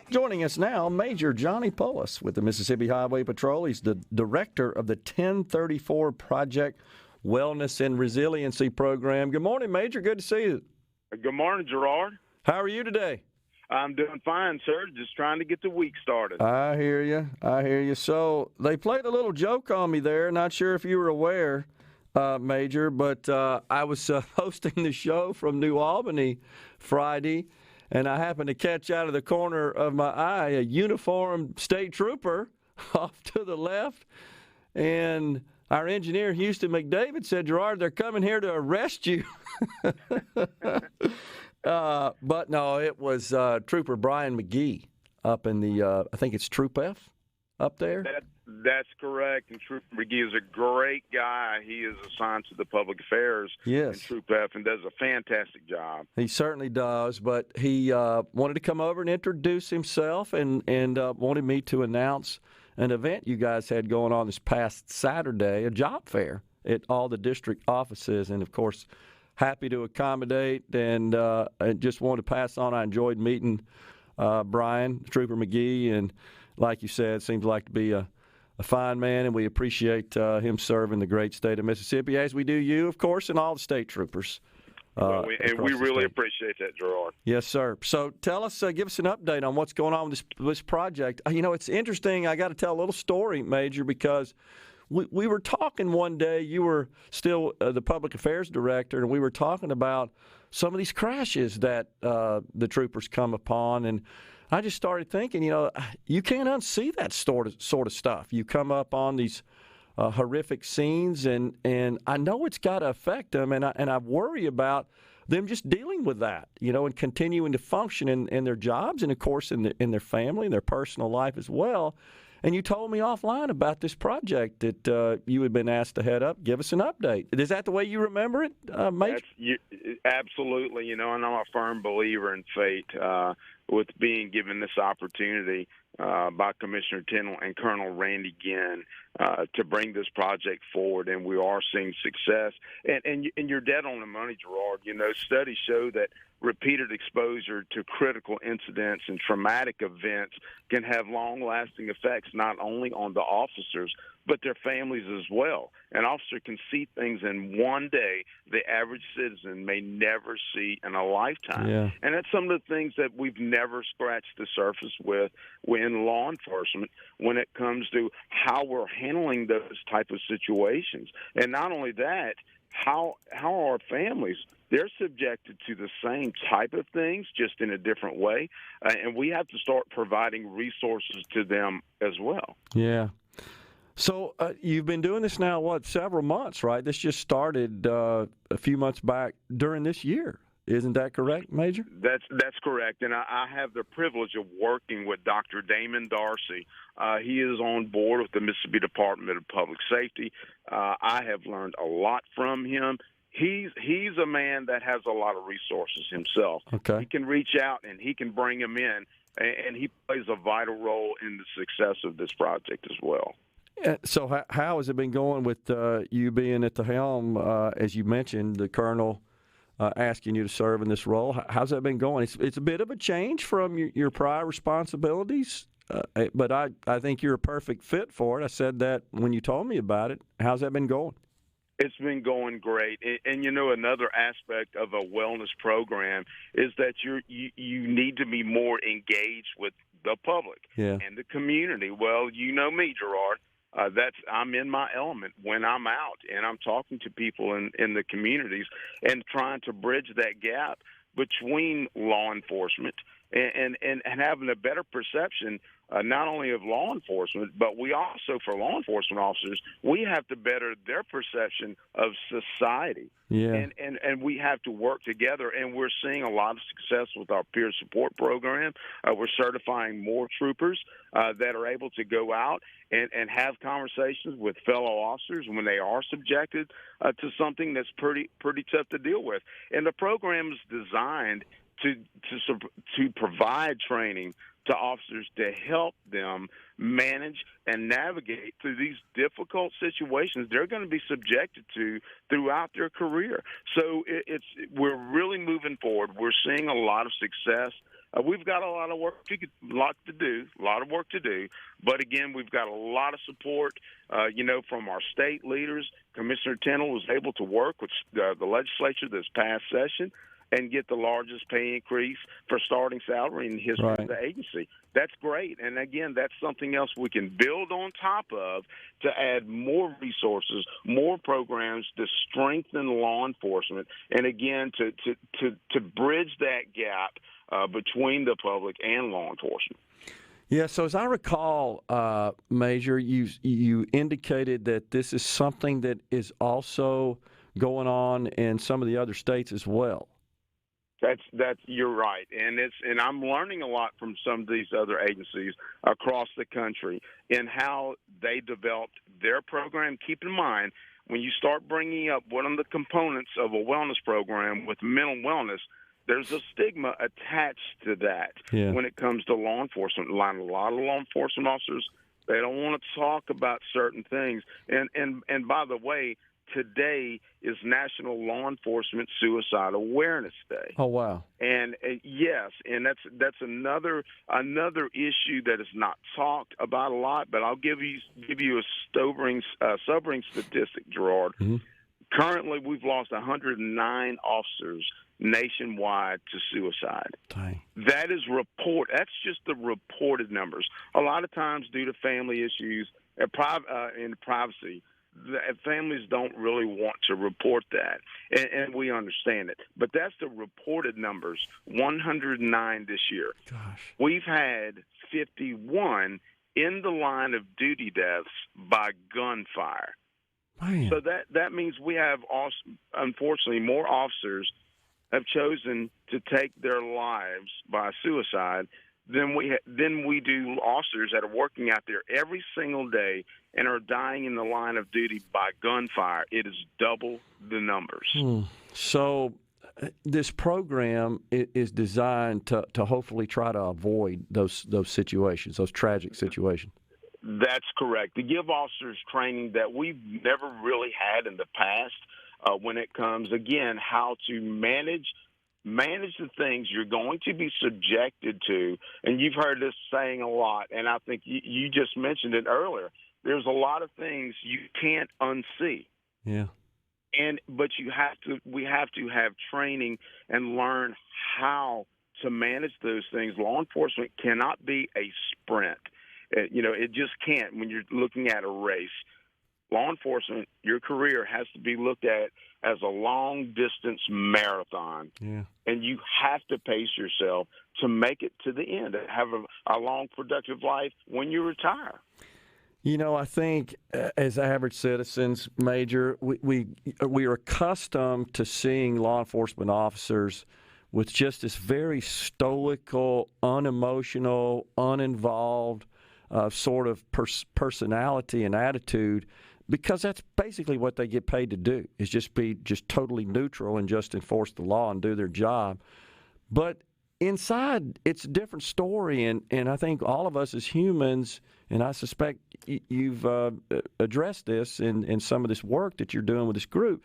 Joining us now, Major Johnny Poulos with the Mississippi Highway Patrol. He's the director of the 1034 Project Wellness and Resiliency Program. Good morning, Major. Good to see you. Good morning, Gerard. How are you today? I'm doing fine, sir. Just trying to get the week started. I hear you. So they played a little joke on me there. Not sure if you were aware, Major, but I was hosting the show from New Albany Friday, and I happened to catch out of the corner of my eye a uniformed state trooper off to the left, and our engineer, Houston McDavid, said, Gerard, they're coming here to arrest you. But no, it was Trooper Brian McGee up in the, I think it's Troop F up there. That's correct. And Trooper McGee is a great guy. He is assigned to the public affairs in Troop F and does a fantastic job. He certainly does, but he wanted to come over and introduce himself and wanted me to announce an event you guys had going on this past Saturday, a job fair at all the district offices. And, of course, happy to accommodate and just wanted to pass on. I enjoyed meeting Brian, Trooper McGee, and like you said, seems like to be a fine man, and we appreciate him serving the great state of Mississippi, as we do you, of course, and all the state troopers. We really appreciate that, Gerard. Yes, sir. So tell us, give us an update on what's going on with this project. You know, it's interesting. I got to tell a little story, Major, because we were talking one day. You were still the public affairs director, and we were talking about some of these crashes that the troopers come upon. And I just started thinking, you know, you can't unsee that sort of stuff. You come up on these horrific scenes, and I know it's got to affect them, and I worry about them just dealing with that, you know, and continuing to function in their jobs and, of course, in their family and their personal life as well. And you told me offline about this project that you had been asked to head up. Give us an update. Is that the way you remember it, Major? Absolutely. You know, and I'm a firm believer in fate with being given this opportunity by Commissioner Tindall and Colonel Randy Ginn to bring this project forward, and we are seeing success. And you're dead on the money, Gerard. You know, studies show that repeated exposure to critical incidents and traumatic events can have long-lasting effects not only on the officers but their families as well. An officer can see things in one day the average citizen may never see in a lifetime. Yeah. And that's some of the things that we've never scratched the surface with in law enforcement when it comes to how we're handling those type of situations. And not only that, how our families, they're subjected to the same type of things, just in a different way. And we have to start providing resources to them as well. Yeah. So you've been doing this now, several months, right? This just started a few months back during this year. Isn't that correct, Major? That's correct. And I have the privilege of working with Dr. Damon Darcy. He is on board with the Mississippi Department of Public Safety. I have learned a lot from him. He's a man that has a lot of resources himself. Okay. He can reach out and he can bring them in, and he plays a vital role in the success of this project as well. So how has it been going with you being at the helm, as you mentioned, the colonel asking you to serve in this role? How's that been going? It's a bit of a change from your prior responsibilities, but I think you're a perfect fit for it. I said that when you told me about it. How's that been going? It's been going great. And you know, another aspect of a wellness program is that you need to be more engaged with the public and the community. Well, you know me, Gerard. I'm in my element when I'm out and I'm talking to people in the communities and trying to bridge that gap between law enforcement and having a better perception, not only of law enforcement, but we also, for law enforcement officers, we have to better their perception of society. Yeah. And we have to work together, and we're seeing a lot of success with our peer support program. We're certifying more troopers that are able to go out and have conversations with fellow officers when they are subjected to something that's pretty tough to deal with. And the program is designed to provide training to officers to help them manage and navigate through these difficult situations they're going to be subjected to throughout their career. So we're really moving forward. We're seeing a lot of success. We've got a lot of work to do. But again, we've got a lot of support, from our state leaders. Commissioner Tennell was able to work with the legislature this past session and get the largest pay increase for starting salary in the history of the agency. That's great. And again, that's something else we can build on top of to add more resources, more programs to strengthen law enforcement, and again, to bridge that gap between the public and law enforcement. Yeah, so as I recall, Major, you indicated that this is something that is also going on in some of the other states as well. That's you're right, and I'm learning a lot from some of these other agencies across the country in how they developed their program. Keep in mind, when you start bringing up one of the components of a wellness program with mental wellness, there's a stigma attached to that when it comes to law enforcement. A lot of law enforcement officers, they don't want to talk about certain things. And by the way, today is National Law Enforcement Suicide Awareness Day. Oh, wow. And yes, and that's another issue that is not talked about a lot, but I'll give you a sobering statistic, Gerard. Mm-hmm. Currently, we've lost 109 officers nationwide to suicide. Dang. That is that's just the reported numbers. A lot of times due to family issues and privacy, families don't really want to report that, and we understand it. But that's the reported numbers, 109 this year. Gosh. We've had 51 in the line of duty deaths by gunfire. Man. So that means we have, unfortunately, more officers have chosen to take their lives by suicide than we do officers that are working out there every single day and are dying in the line of duty by gunfire. It is double the numbers. So this program is designed to hopefully try to avoid those situations, those tragic situations. That's correct. To give officers training that we've never really had in the past when it comes, again, how to manage the things you're going to be subjected to. And you've heard this saying a lot, and I think you just mentioned it earlier. There's a lot of things you can't unsee. Yeah. But we have to have training and learn how to manage those things. Law enforcement cannot be a sprint. It just can't when you're looking at a race. Law enforcement, your career has to be looked at as a long-distance marathon. Yeah. And you have to pace yourself to make it to the end and have a long, productive life when you retire. I think as average citizens, Major, we are accustomed to seeing law enforcement officers with just this very stoical, unemotional, uninvolved sort of personality and attitude, because that's basically what they get paid to do, is just be totally neutral and just enforce the law and do their job. But inside, it's a different story, and I think all of us as humans, and I suspect you've addressed this in some of this work that you're doing with this group,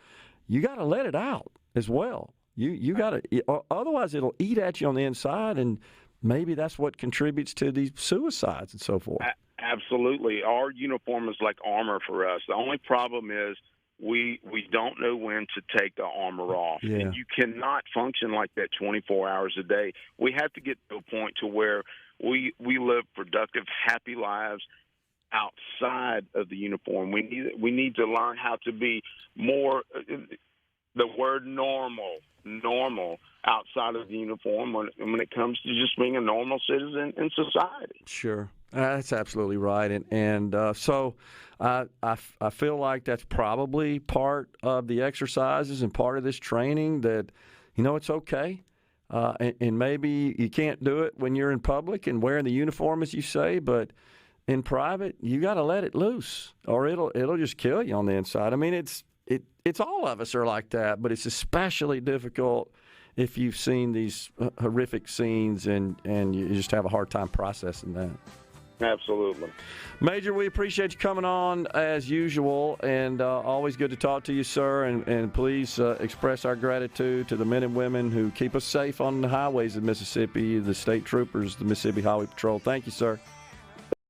you got to let it out as well. You got to, otherwise it'll eat at you on the inside, and maybe that's what contributes to these suicides and so forth. Absolutely. Our uniform is like armor for us. The only problem is we don't know when to take the armor off. Yeah. And you cannot function like that 24 hours a day. We have to get to a point to where we live productive, happy lives outside of the uniform. We need to learn how to be more the word normal outside of the uniform when it comes to just being a normal citizen in society. Sure. That's absolutely right. And so I feel like that's probably part of the exercises and part of this training that, it's okay. And maybe you can't do it when you're in public and wearing the uniform, as you say, but in private, you got to let it loose or it'll just kill you on the inside. I mean, it's all of us are like that, but it's especially difficult if you've seen these horrific scenes and you just have a hard time processing that. Absolutely. Major, we appreciate you coming on as usual, and always good to talk to you, sir. And please express our gratitude to the men and women who keep us safe on the highways of Mississippi, the state troopers, the Mississippi Highway Patrol. Thank you, sir.